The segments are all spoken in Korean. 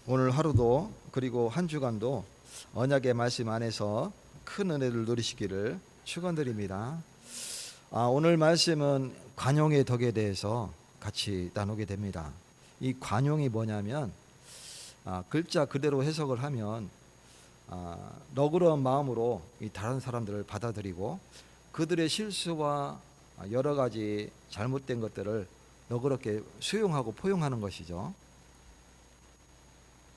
오늘 하루도 그리고 한 주간도 언약의 말씀 안에서 큰 은혜를 누리시기를 축원드립니다. 오늘 말씀은 관용의 덕에 대해서 같이 나누게 됩니다. 이 관용이 뭐냐면 글자 그대로 해석을 하면 너그러운 마음으로 이 다른 사람들을 받아들이고 그들의 실수와 여러 가지 잘못된 것들을 너그럽게 수용하고 포용하는 것이죠.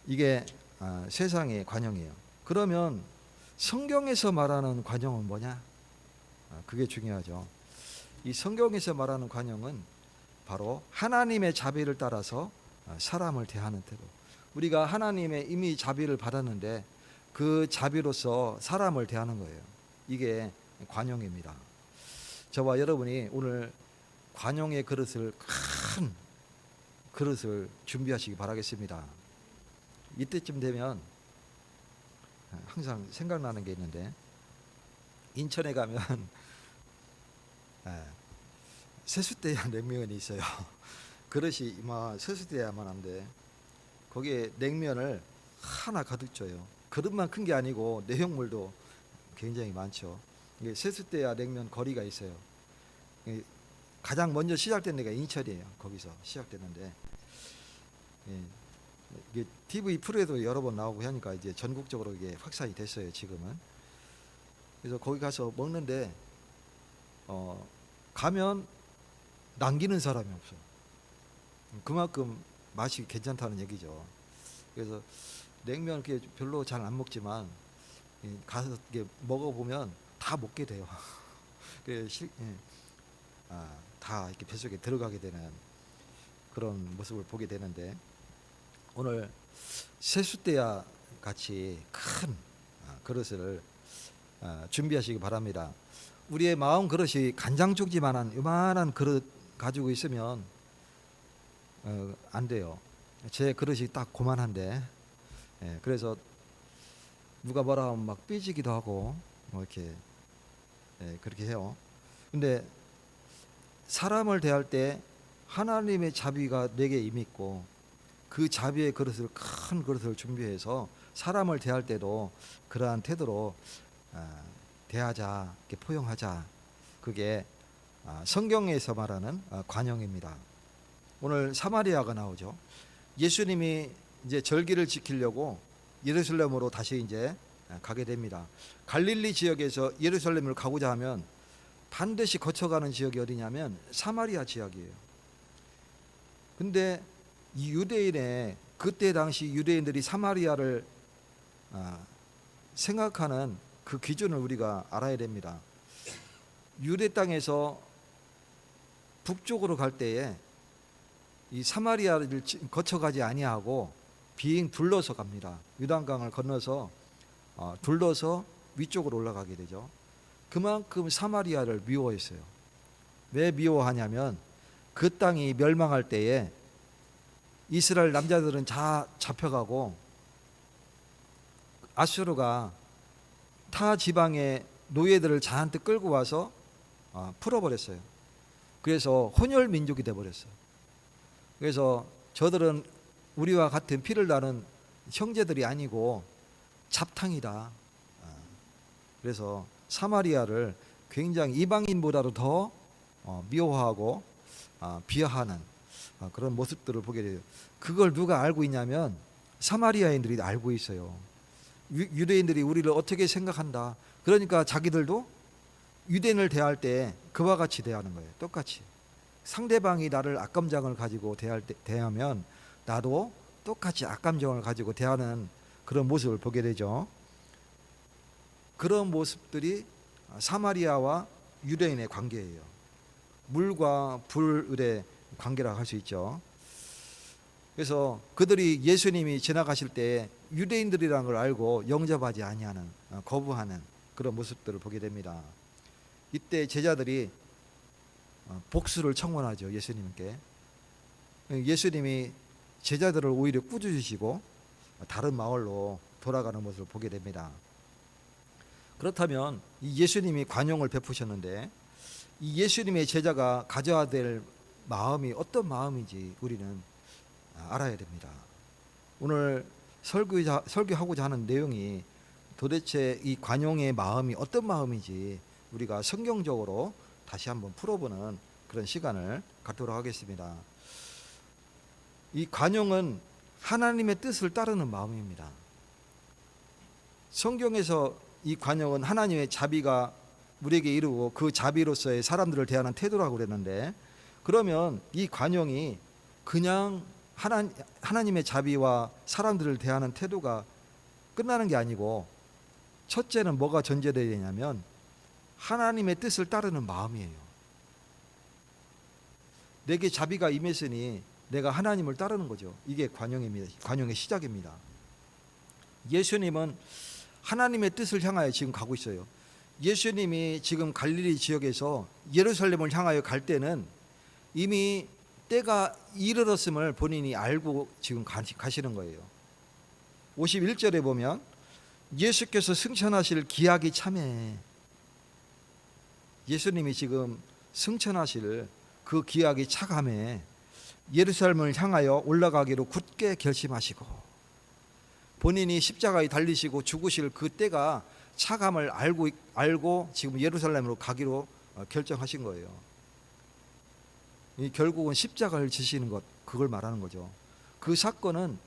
이게 세상의 관용이에요. 그러면 성경에서 말하는 관용은 뭐냐? 그게 중요하죠. 이 성경에서 말하는 관용은 바로 하나님의 자비를 따라서 사람을 대하는 태도. 우리가 하나님의 이미 자비를 받았는데 그 자비로서 사람을 대하는 거예요. 이게 관용입니다. 저와 여러분이 오늘 관용의 그릇을, 큰 그릇을 준비하시기 바라겠습니다. 이때쯤 되면 항상 생각나는 게 있는데, 인천에 가면 세숫대야 냉면이 있어요. 그릇이 세숫대야만 한데 거기에 냉면을 하나 가득 줘요. 그릇만 큰 게 아니고 내용물도 굉장히 많죠. 이게 세숫대야 냉면 거리가 있어요. 가장 먼저 시작된 데가 인천이에요. 거기서 시작됐는데, 이게 TV 프로에도 여러 번 나오고 하니까 이제 전국적으로 이게 확산이 됐어요, 지금은. 그래서 거기 가서 먹는데 가면 남기는 사람이 없어요. 그만큼 맛이 괜찮다는 얘기죠. 그래서 냉면 이렇게 별로 잘 안 먹지만 가서 이렇게 먹어보면 다 먹게 돼요. 다 이렇게 뱃속에 들어가게 되는 그런 모습을 보게 되는데, 오늘 세숫대야 같이 큰 그릇을 준비하시기 바랍니다. 우리의 마음 그릇이 간장쪽지만한 요만한 그릇 가지고 있으면 안 돼요. 제 그릇이 딱 고만한데, 그래서 누가 뭐라 하면 막 삐지기도 하고 이렇게 그렇게 해요. 근데 사람을 대할 때 하나님의 자비가 내게 임했고 그 자비의 그릇을, 큰 그릇을 준비해서 사람을 대할 때도 그러한 태도로 대하자, 이렇게 포용하자. 그게 성경에서 말하는 관용입니다. 오늘 사마리아가 나오죠. 예수님이 이제 절기를 지키려고 예루살렘으로 다시 이제 가게 됩니다. 갈릴리 지역에서 예루살렘을 가고자 하면 반드시 거쳐가는 지역이 어디냐면 사마리아 지역이에요. 근데 이 유대인의, 그때 당시 유대인들이 사마리아를 생각하는 그 기준을 우리가 알아야 됩니다. 유대 땅에서 북쪽으로 갈 때에 이 사마리아를 거쳐가지 아니하고 비행 둘러서 갑니다. 요단강을 건너서 둘러서 위쪽으로 올라가게 되죠. 그만큼 사마리아를 미워했어요. 왜 미워하냐면 그 땅이 멸망할 때에 이스라엘 남자들은 다 잡혀가고 아수르가 타 지방의 노예들을 잔뜩 끌고 와서 풀어버렸어요. 그래서 혼혈 민족이 돼버렸어요. 그래서 저들은 우리와 같은 피를 나는 형제들이 아니고 잡탕이다. 그래서 사마리아를 굉장히 이방인보다도 더 미워하고 비하하는 그런 모습들을 보게 돼요. 그걸 누가 알고 있냐면 사마리아인들이 알고 있어요. 유대인들이 우리를 어떻게 생각한다. 그러니까 자기들도 유대인을 대할 때 그와 같이 대하는 거예요. 똑같이. 상대방이 나를 악감정을 가지고 대하면 나도 똑같이 악감정을 가지고 대하는 그런 모습을 보게 되죠. 그런 모습들이 사마리아와 유대인의 관계예요. 물과 불의 관계라고 할 수 있죠. 그래서 그들이 예수님이 지나가실 때 유대인들이라는 걸 알고 영접하지 아니하는, 거부하는 그런 모습들을 보게 됩니다. 이때 제자들이 복수를 청원하죠. 예수님께. 예수님이 제자들을 오히려 꾸짖으시고 다른 마을로 돌아가는 모습을 보게 됩니다. 그렇다면 이 예수님이 관용을 베푸셨는데 이 예수님의 제자가 가져야 될 마음이 어떤 마음인지 우리는 알아야 됩니다. 오늘 설교하고자 하는 내용이 도대체 이 관용의 마음이 어떤 마음인지 우리가 성경적으로 다시 한번 풀어보는 그런 시간을 갖도록 하겠습니다. 이 관용은 하나님의 뜻을 따르는 마음입니다. 성경에서 이 관용은 하나님의 자비가 우리에게 이루고 그 자비로서의 사람들을 대하는 태도라고 그랬는데, 그러면 이 관용이 그냥 하나님의 자비와 사람들을 대하는 태도가 끝나는 게 아니고, 첫째는 뭐가 전제되어야 되냐면 하나님의 뜻을 따르는 마음이에요. 내게 자비가 임했으니 내가 하나님을 따르는 거죠. 이게 관용입니다. 관용의 시작입니다. 예수님은 하나님의 뜻을 향하여 지금 가고 있어요. 예수님이 지금 갈릴리 지역에서 예루살렘을 향하여 갈 때는 이미 때가 이르렀음을 본인이 알고 지금 가시는 거예요. 51절에 보면 예수께서 승천하실 기약이 참해, 예수님이 지금 승천하실 그 기약이 차감해 예루살렘을 향하여 올라가기로 굳게 결심하시고, 본인이 십자가에 달리시고 죽으실 그 때가 차감을 알고 지금 예루살렘으로 가기로 결정하신 거예요. 결국은 십자가를 지시는 것, 그걸 말하는 거죠. 그 사건은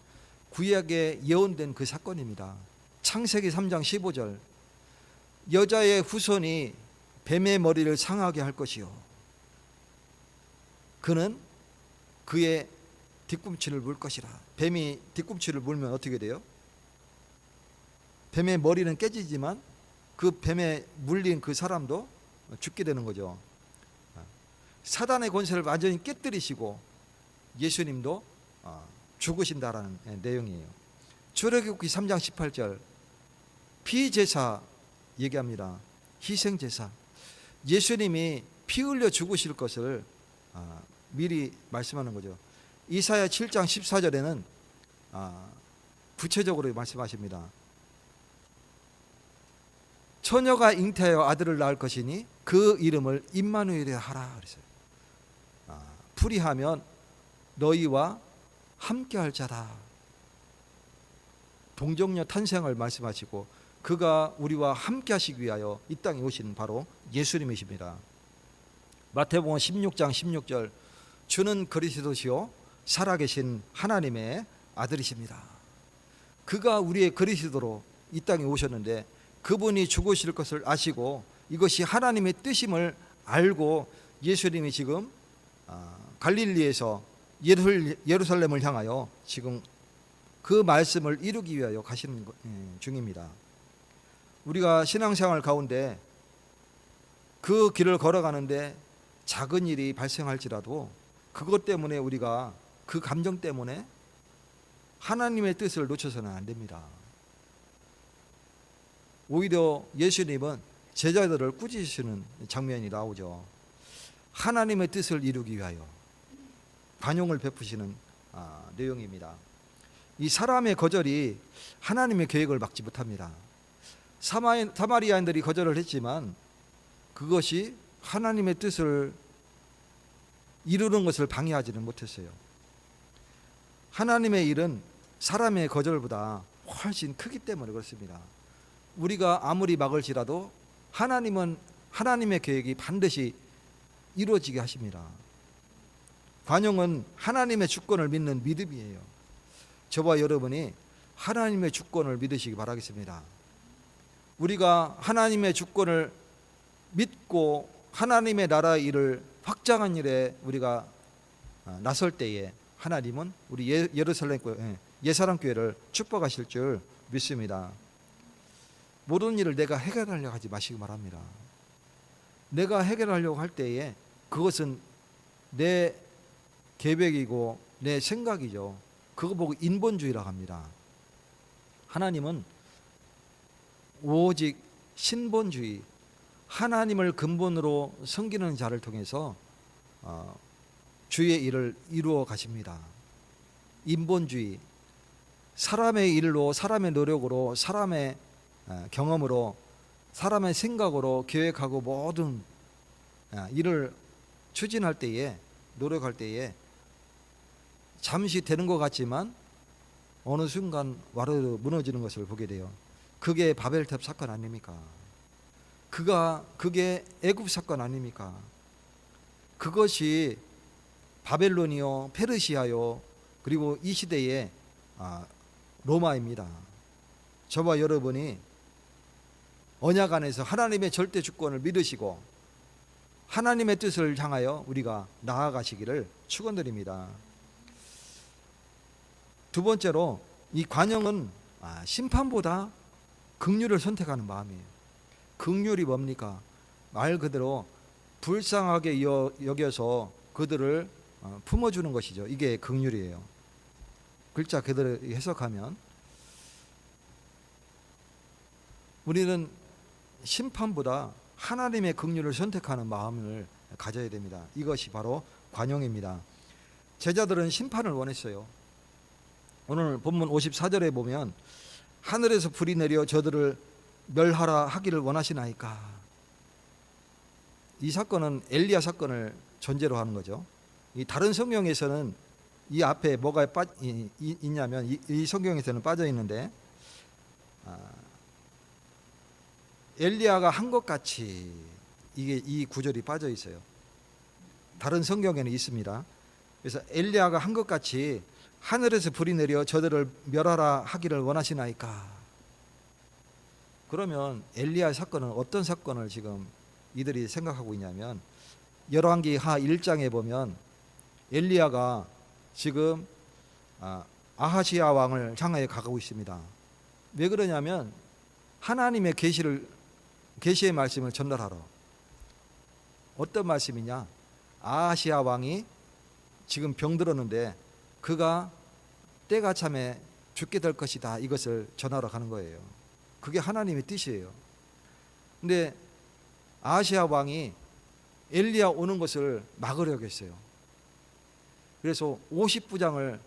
구약에 예언된 그 사건입니다. 창세기 3장 15절, 여자의 후손이 뱀의 머리를 상하게 할 것이요, 그는 그의 뒤꿈치를 물 것이라. 뱀이 뒤꿈치를 물면 어떻게 돼요? 뱀의 머리는 깨지지만 그 뱀에 물린 그 사람도 죽게 되는 거죠. 사단의 권세를 완전히 깨뜨리시고 예수님도 죽으신다라는 내용이에요. 출애굽기 3장 18절, 피제사 얘기합니다. 희생제사, 예수님이 피 흘려 죽으실 것을 미리 말씀하는 거죠. 이사야 7장 14절에는 구체적으로 말씀하십니다. 처녀가 잉태하여 아들을 낳을 것이니 그 이름을 임마누엘이라 하라 그랬어요. 풀이하면 너희와 함께할 자다. 동정녀 탄생을 말씀하시고 그가 우리와 함께하시기 위하여 이 땅에 오신 바로 예수님이십니다. 마태복음 16장 16절, 주는 그리스도시요 살아계신 하나님의 아들이십니다. 그가 우리의 그리스도로 이 땅에 오셨는데, 그분이 죽으실 것을 아시고 이것이 하나님의 뜻임을 알고 예수님이 지금 갈릴리에서 예루살렘을 향하여 지금 그 말씀을 이루기 위하여 가시는 중입니다. 우리가 신앙생활 가운데 그 길을 걸어가는데 작은 일이 발생할지라도 그것 때문에 우리가 그 감정 때문에 하나님의 뜻을 놓쳐서는 안 됩니다. 오히려 예수님은 제자들을 꾸짖으시는 장면이 나오죠. 하나님의 뜻을 이루기 위하여 관용을 베푸시는 내용입니다. 이 사람의 거절이 하나님의 계획을 막지 못합니다. 사마리아인들이 거절을 했지만 그것이 하나님의 뜻을 이루는 것을 방해하지는 못했어요. 하나님의 일은 사람의 거절보다 훨씬 크기 때문에 그렇습니다. 우리가 아무리 막을지라도 하나님은 하나님의 계획이 반드시 이루어지게 하십니다. 관용은 하나님의 주권을 믿는 믿음이에요. 저와 여러분이 하나님의 주권을 믿으시기 바라겠습니다. 우리가 하나님의 주권을 믿고 하나님의 나라의 일을 확장한 일에 우리가 나설 때에 하나님은 우리 예루살렘 예사람교회를 축복하실 줄 믿습니다. 모든 일을 내가 해결하려고 하지 마시기 바랍니다. 내가 해결하려고 할 때에 그것은 내 계획이고 내 생각이죠. 그거 보고 인본주의라고 합니다. 하나님은 오직 신본주의, 하나님을 근본으로 섬기는 자를 통해서 주의 일을 이루어 가십니다. 인본주의, 사람의 일로, 사람의 노력으로, 사람의 경험으로, 사람의 생각으로 계획하고 모든 일을 추진할 때에, 노력할 때에 잠시 되는 것 같지만 어느 순간 와르르 무너지는 것을 보게 돼요. 그게 바벨탑 사건 아닙니까? 그게 애굽 사건 아닙니까? 그것이 바벨론이요, 페르시아요, 그리고 이 시대의 로마입니다. 저와 여러분이 언약 안에서 하나님의 절대 주권을 믿으시고 하나님의 뜻을 향하여 우리가 나아가시기를 축원드립니다. 두 번째로 이 관용은 심판보다 긍휼을 선택하는 마음이에요. 긍휼이 뭡니까? 말 그대로 불쌍하게 여겨서 그들을 품어주는 것이죠. 이게 긍휼이에요. 글자 그대로 해석하면 우리는 심판보다 하나님의 긍휼을 선택하는 마음을 가져야 됩니다. 이것이 바로 관용입니다. 제자들은 심판을 원했어요. 오늘 본문 54절에 보면 하늘에서 불이 내려 저들을 멸하라 하기를 원하시나이까. 이 사건은 엘리야 사건을 전제로 하는 거죠. 이 다른 성경에서는 이 앞에 뭐가 있냐면 이 성경에서는 빠져 있는데 엘리야가 한 것 같이 이 구절이 빠져 있어요. 다른 성경에는 있습니다. 그래서 엘리야가 한 것 같이 하늘에서 불이 내려 저들을 멸하라 하기를 원하시나이까. 그러면 엘리야 사건은 어떤 사건을 지금 이들이 생각하고 있냐면 열왕기 하 1장에 보면 엘리야가 지금 아하시야 왕을 향하여 가고 있습니다. 왜 그러냐면 하나님의 계시의 말씀을 전달하러. 어떤 말씀이냐? 아하시야 왕이 지금 병들었는데 그가 때가 참에 죽게 될 것이다. 이것을 전하러 가는 거예요. 그게 하나님의 뜻이에요. 근데 아하시야 왕이 엘리야 오는 것을 막으려고 했어요. 그래서 50부장을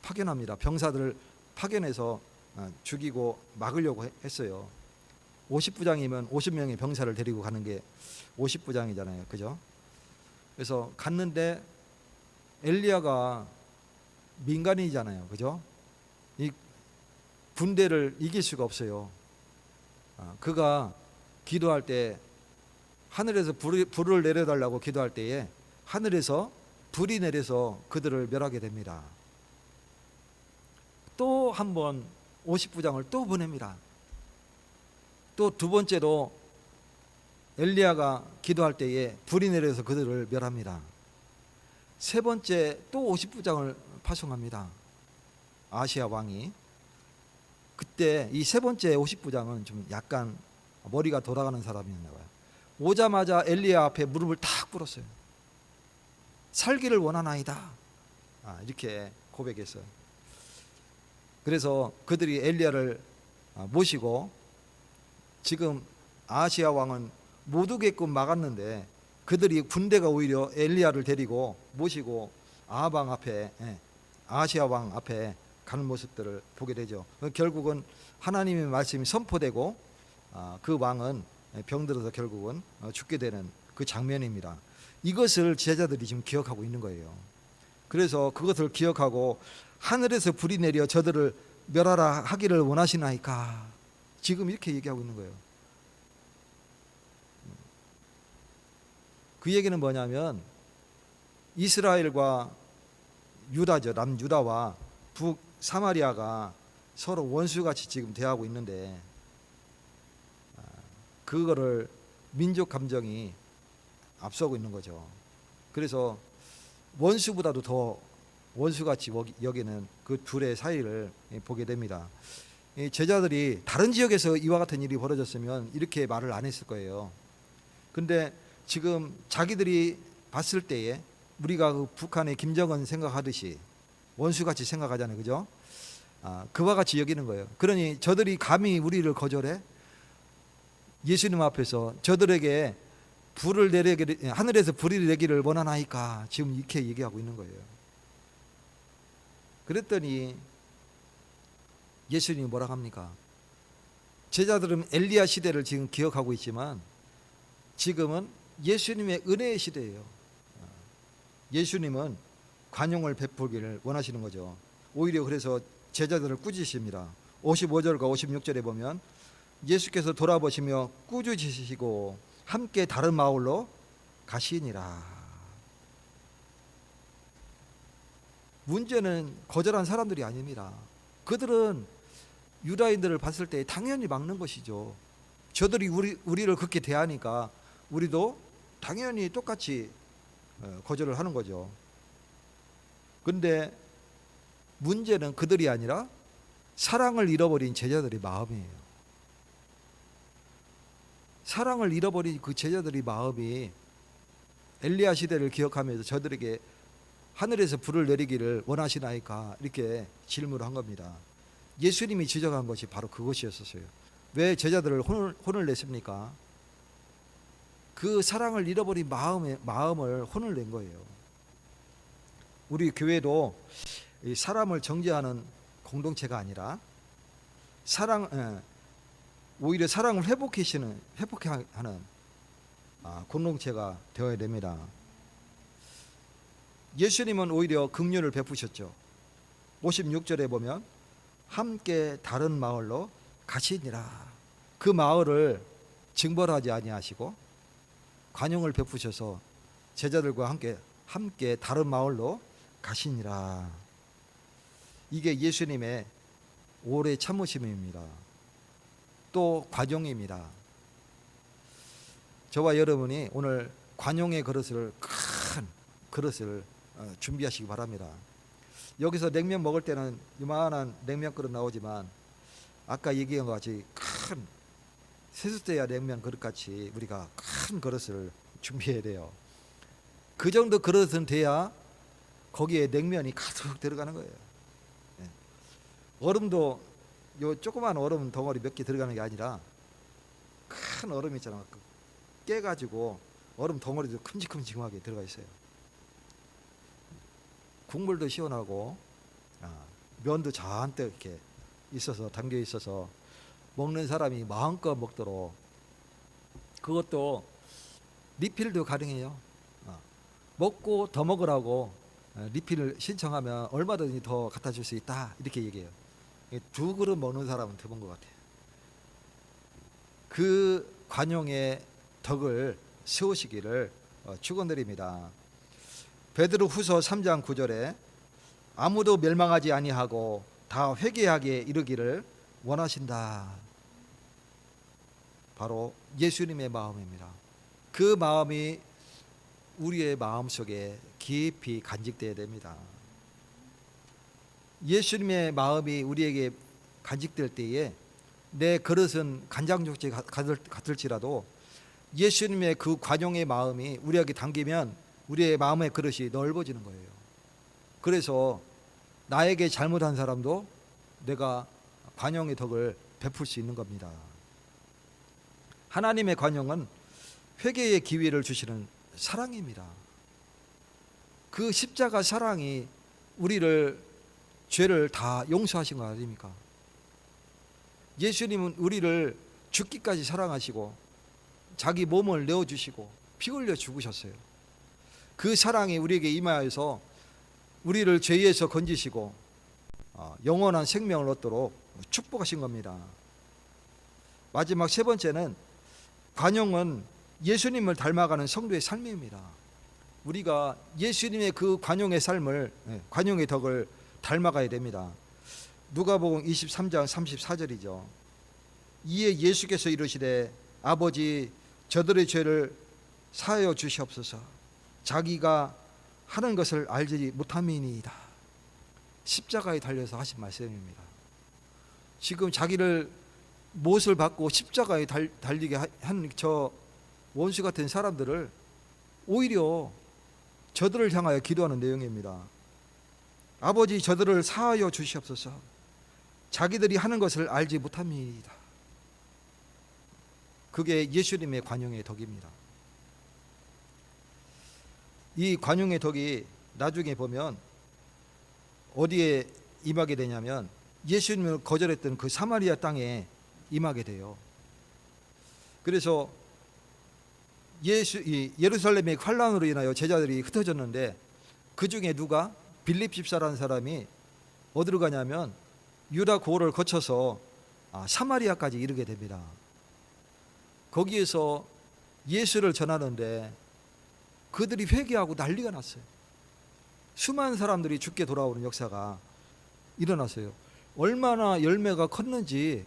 파견합니다. 병사들을 파견해서 죽이고 막으려고 했어요. 50부장이면 50명의 병사를 데리고 가는 게 50부장이잖아요. 그죠? 그래서 갔는데 엘리야가 민간인이잖아요. 그죠? 이 군대를 이길 수가 없어요. 그가 기도할 때 하늘에서 불을 내려달라고 기도할 때에 하늘에서 불이 내려서 그들을 멸하게 됩니다. 또 한 번 50부장을 또 보냅니다. 또 두 번째로 엘리야가 기도할 때에 불이 내려서 그들을 멸합니다. 세 번째 또 50부장을 파송합니다. 아시아 왕이. 그때 이 세 번째 50부장은 좀 약간 머리가 돌아가는 사람이었나 봐요. 오자마자 엘리야 앞에 무릎을 탁 꿇었어요. 살기를 원하나이다. 이렇게 고백했어요. 그래서 그들이 엘리야를 모시고 지금 아하시야 왕은 못 오게끔 막았는데 그들이 군대가 오히려 엘리야를 데리고 모시고 아하시야 왕 앞에 가는 모습들을 보게 되죠. 결국은 하나님의 말씀이 선포되고 그 왕은 병들어서 결국은 죽게 되는 그 장면입니다. 이것을 제자들이 지금 기억하고 있는 거예요. 그래서 그것을 기억하고 하늘에서 불이 내려 저들을 멸하라 하기를 원하시나이까. 지금 이렇게 얘기하고 있는 거예요. 그 얘기는 뭐냐면 이스라엘과 유다죠. 남유다와 북사마리아가 서로 원수같이 지금 대하고 있는데 그거를 민족 감정이 앞서고 있는 거죠. 그래서 원수보다도 더 원수같이 여기는 그 둘의 사이를 보게 됩니다. 제자들이 다른 지역에서 이와 같은 일이 벌어졌으면 이렇게 말을 안 했을 거예요. 근데 지금 자기들이 봤을 때에 우리가 그 북한의 김정은 생각하듯이 원수같이 생각하잖아요. 그죠? 그와 같이 여기는 거예요. 그러니 저들이 감히 우리를 거절해? 예수님 앞에서 저들에게 하늘에서 불이 내기를 원하나이까. 지금 이렇게 얘기하고 있는 거예요. 그랬더니 예수님이 뭐라고 합니까? 제자들은 엘리야 시대를 지금 기억하고 있지만 지금은 예수님의 은혜의 시대예요. 예수님은 관용을 베풀기를 원하시는 거죠. 오히려 그래서 제자들을 꾸짖습니다. 55절과 56절에 보면 예수께서 돌아보시며 꾸짖으시고 함께 다른 마을로 가시니라. 문제는 거절한 사람들이 아닙니다. 그들은 유다인들을 봤을 때 당연히 막는 것이죠. 저들이 우리를 그렇게 대하니까 우리도 당연히 똑같이 거절을 하는 거죠. 근데 문제는 그들이 아니라 사랑을 잃어버린 제자들의 마음이에요. 사랑을 잃어버린 그 제자들의 마음이 엘리야 시대를 기억하면서 저들에게 하늘에서 불을 내리기를 원하시나이까 이렇게 질문을 한 겁니다. 예수님이 지적한 것이 바로 그것이었어요. 왜 제자들을 혼을 냈습니까? 그 사랑을 잃어버린 마음을 혼을 낸 거예요. 우리 교회도 사람을 정죄하는 공동체가 아니라 오히려 사랑을 회복하는 공동체가 되어야 됩니다. 예수님은 오히려 긍휼을 베푸셨죠. 56절에 보면 함께 다른 마을로 가시니라. 그 마을을 징벌하지 아니하시고 관용을 베푸셔서 제자들과 함께 다른 마을로 가시니라. 이게 예수님의 오래 참으심입니다. 또 관용입니다. 저와 여러분이 오늘 관용의 큰 그릇을 준비하시기 바랍니다. 여기서 냉면 먹을 때는 이만한 냉면 그릇 나오지만 아까 얘기한 것 같이 큰 세숫대야 냉면 그릇같이 우리가 큰 그릇을 준비해야 돼요. 그 정도 그릇은 돼야 거기에 냉면이 가득 들어가는 거예요. 얼음도 요 조그만 얼음 덩어리 몇 개 들어가는 게 아니라 큰 얼음 있잖아. 깨가지고 얼음 덩어리도 큼직큼직하게 들어가 있어요. 국물도 시원하고 면도 잔뜩 이렇게 담겨 있어서 먹는 사람이 마음껏 먹도록, 그것도 리필도 가능해요. 먹고 더 먹으라고 리필을 신청하면 얼마든지 더 갖다 줄 수 있다 이렇게 얘기해요. 2그릇 먹는 사람은 드문 것 같아요. 그 관용의 덕을 세우시기를 축원드립니다. 베드로후서 3장 9절에 아무도 멸망하지 아니하고 다 회개하게 이르기를 원하신다. 바로 예수님의 마음입니다. 그 마음이 우리의 마음속에 깊이 간직되어야 됩니다. 예수님의 마음이 우리에게 간직될 때에 내 그릇은 간장족지 같을지라도 예수님의 그 관용의 마음이 우리에게 담기면 우리의 마음의 그릇이 넓어지는 거예요. 그래서 나에게 잘못한 사람도 내가 관용의 덕을 베풀 수 있는 겁니다. 하나님의 관용은 회개의 기회를 주시는 사랑입니다. 그 십자가 사랑이 죄를 다 용서하신 거 아닙니까? 예수님은 우리를 죽기까지 사랑하시고 자기 몸을 내어주시고 피 흘려 죽으셨어요. 그 사랑이 우리에게 임하여서 우리를 죄에서 건지시고 영원한 생명을 얻도록 축복하신 겁니다. 마지막 세 번째는 관용은 예수님을 닮아가는 성도의 삶입니다. 우리가 예수님의 그 관용의 삶을, 관용의 덕을 닮아가야 됩니다. 누가복음 23장 34절이죠. 이에 예수께서 이르시되 아버지 저들의 죄를 사하여 주시옵소서. 자기가 하는 것을 알지 못함이니이다. 십자가에 달려서 하신 말씀입니다. 지금 자기를 못을 받고 십자가에 달리게 한 저 원수 같은 사람들을 오히려 저들을 향하여 기도하는 내용입니다. 아버지 저들을 사하여 주시옵소서. 자기들이 하는 것을 알지 못함이니이다. 그게 예수님의 관용의 덕입니다. 이 관용의 덕이 나중에 보면 어디에 임하게 되냐면 예수님을 거절했던 그 사마리아 땅에 임하게 돼요. 그래서 예루살렘의 환란으로 인하여 제자들이 흩어졌는데 그 중에 누가 빌립 집사라는 사람이 어디로 가냐면 유다 고을을 거쳐서 사마리아까지 이르게 됩니다. 거기에서 예수를 전하는데 그들이 회개하고 난리가 났어요. 수많은 사람들이 죽게 돌아오는 역사가 일어났어요. 얼마나 열매가 컸는지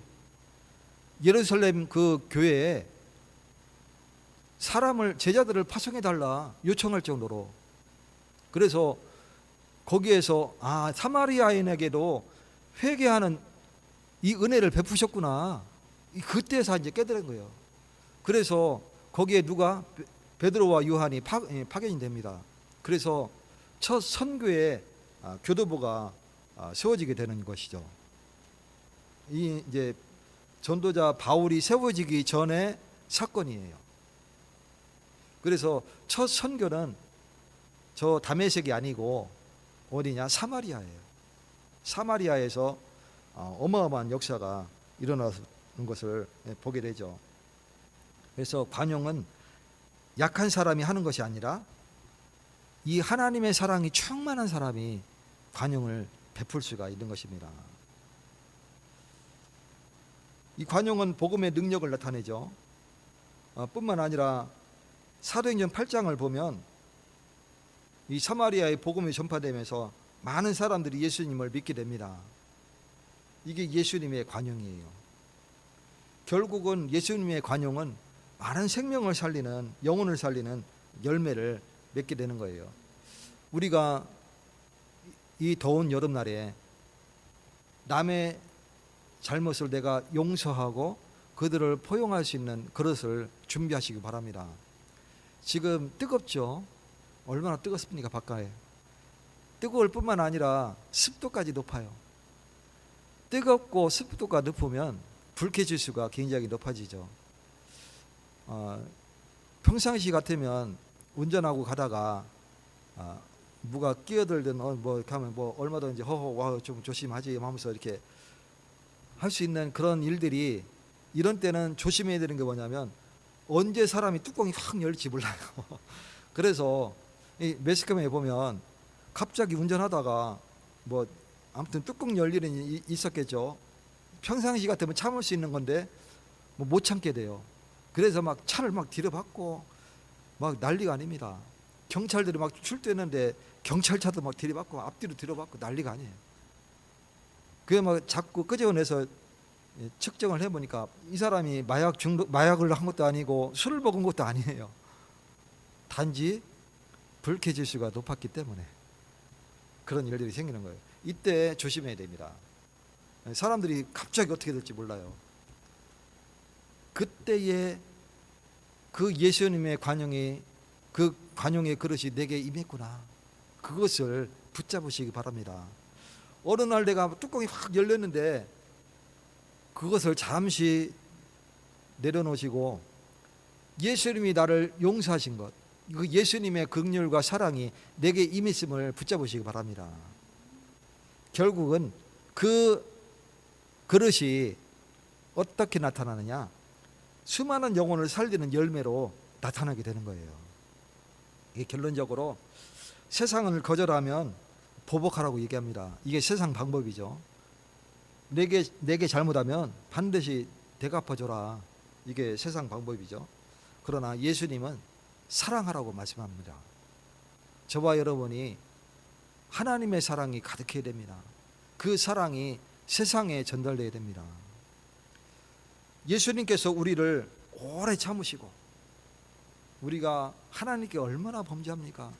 예루살렘 그 교회에 제자들을 파송해 달라 요청할 정도로. 그래서 거기에서 사마리아인에게도 회개하는 이 은혜를 베푸셨구나. 그때서 이제 깨달은 거예요. 그래서 거기에 누가 베드로와 요한이 파견이 됩니다. 그래서 첫 선교의 교도보가 세워지게 되는 것이죠. 이 이제 전도자 바울이 세워지기 전의 사건이에요. 그래서 첫 선교는 저 다메섹이 아니고 어디냐? 사마리아예요. 사마리아에서 어마어마한 역사가 일어나는 것을 보게 되죠. 그래서 관용은 약한 사람이 하는 것이 아니라 이 하나님의 사랑이 충만한 사람이 관용을 베풀 수가 있는 것입니다. 이 관용은 복음의 능력을 나타내죠. 뿐만 아니라 사도행전 8장을 보면 이 사마리아의 복음이 전파되면서 많은 사람들이 예수님을 믿게 됩니다. 이게 예수님의 관용이에요. 결국은 예수님의 관용은 많은 생명을 살리는, 영혼을 살리는 열매를 맺게 되는 거예요. 우리가 이 더운 여름날에 남의 잘못을 내가 용서하고 그들을 포용할 수 있는 그릇을 준비하시기 바랍니다. 지금 뜨겁죠? 얼마나 뜨겁습니까? 바깥에 뜨거울 뿐만 아니라 습도까지 높아요. 뜨겁고 습도가 높으면 불쾌지수가 굉장히 높아지죠. 평상시 같으면 운전하고 가다가 누가 끼어들든 뭐 이렇게 하면 뭐 얼마든지 허허 좀 조심하지 하면서 이렇게 할 수 있는 그런 일들이, 이런 때는 조심해야 되는 게 뭐냐면 언제 사람이 뚜껑이 확 열릴지 몰라요. 그래서 이 매스컴에 보면 갑자기 운전하다가 뭐 아무튼 뚜껑 열 일은 있었겠죠. 평상시 같으면 참을 수 있는 건데 뭐 못 참게 돼요. 그래서 막 차를 막 들여받고 막 난리가 아닙니다. 경찰들이 막 출두했는데 경찰차도 막 들이받고 앞뒤로 들여받고 난리가 아니에요. 그게 막 자꾸 끄집어내서 측정을 해보니까 이 사람이 마약을 한 것도 아니고 술을 먹은 것도 아니에요. 단지 불쾌지수가 높았기 때문에 그런 일들이 생기는 거예요. 이때 조심해야 됩니다. 사람들이 갑자기 어떻게 될지 몰라요. 그때에 그 예수님의 관용이, 그 관용의 그릇이 내게 임했구나, 그것을 붙잡으시기 바랍니다. 어느 날 내가 뚜껑이 확 열렸는데 그것을 잠시 내려놓으시고 예수님이 나를 용서하신 것, 그 예수님의 긍휼과 사랑이 내게 임했음을 붙잡으시기 바랍니다. 결국은 그 그릇이 어떻게 나타나느냐? 수많은 영혼을 살리는 열매로 나타나게 되는 거예요. 이게 결론적으로 세상을 거절하면 보복하라고 얘기합니다. 이게 세상 방법이죠. 내게 잘못하면 반드시 대갚아줘라. 이게 세상 방법이죠. 그러나 예수님은 사랑하라고 말씀합니다. 저와 여러분이 하나님의 사랑이 가득해야 됩니다. 그 사랑이 세상에 전달돼야 됩니다. 예수님께서 우리를 오래 참으시고, 우리가 하나님께 얼마나 범죄합니까?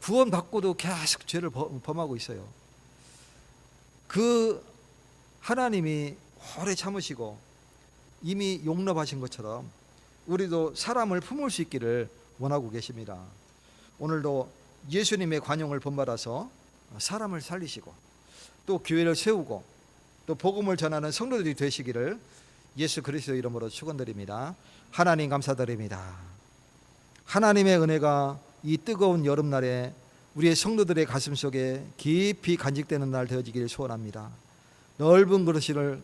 구원받고도 계속 죄를 범하고 있어요. 그 하나님이 오래 참으시고 이미 용납하신 것처럼 우리도 사람을 품을 수 있기를 원하고 계십니다. 오늘도 예수님의 관용을 본받아서 사람을 살리시고 또 교회를 세우고 또 복음을 전하는 성도들이 되시기를 예수 그리스도 이름으로 축원드립니다. 하나님 감사드립니다. 하나님의 은혜가 이 뜨거운 여름날에 우리의 성도들의 가슴 속에 깊이 간직되는 날 되어지기를 소원합니다. 넓은 그릇을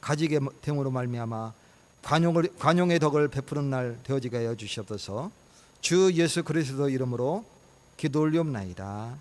가지게 됨으로 말미암아 관용의 덕을 베푸는 날 되어지게 하여 주시옵소서. 주 예수 그리스도 이름으로 기도 올리옵나이다.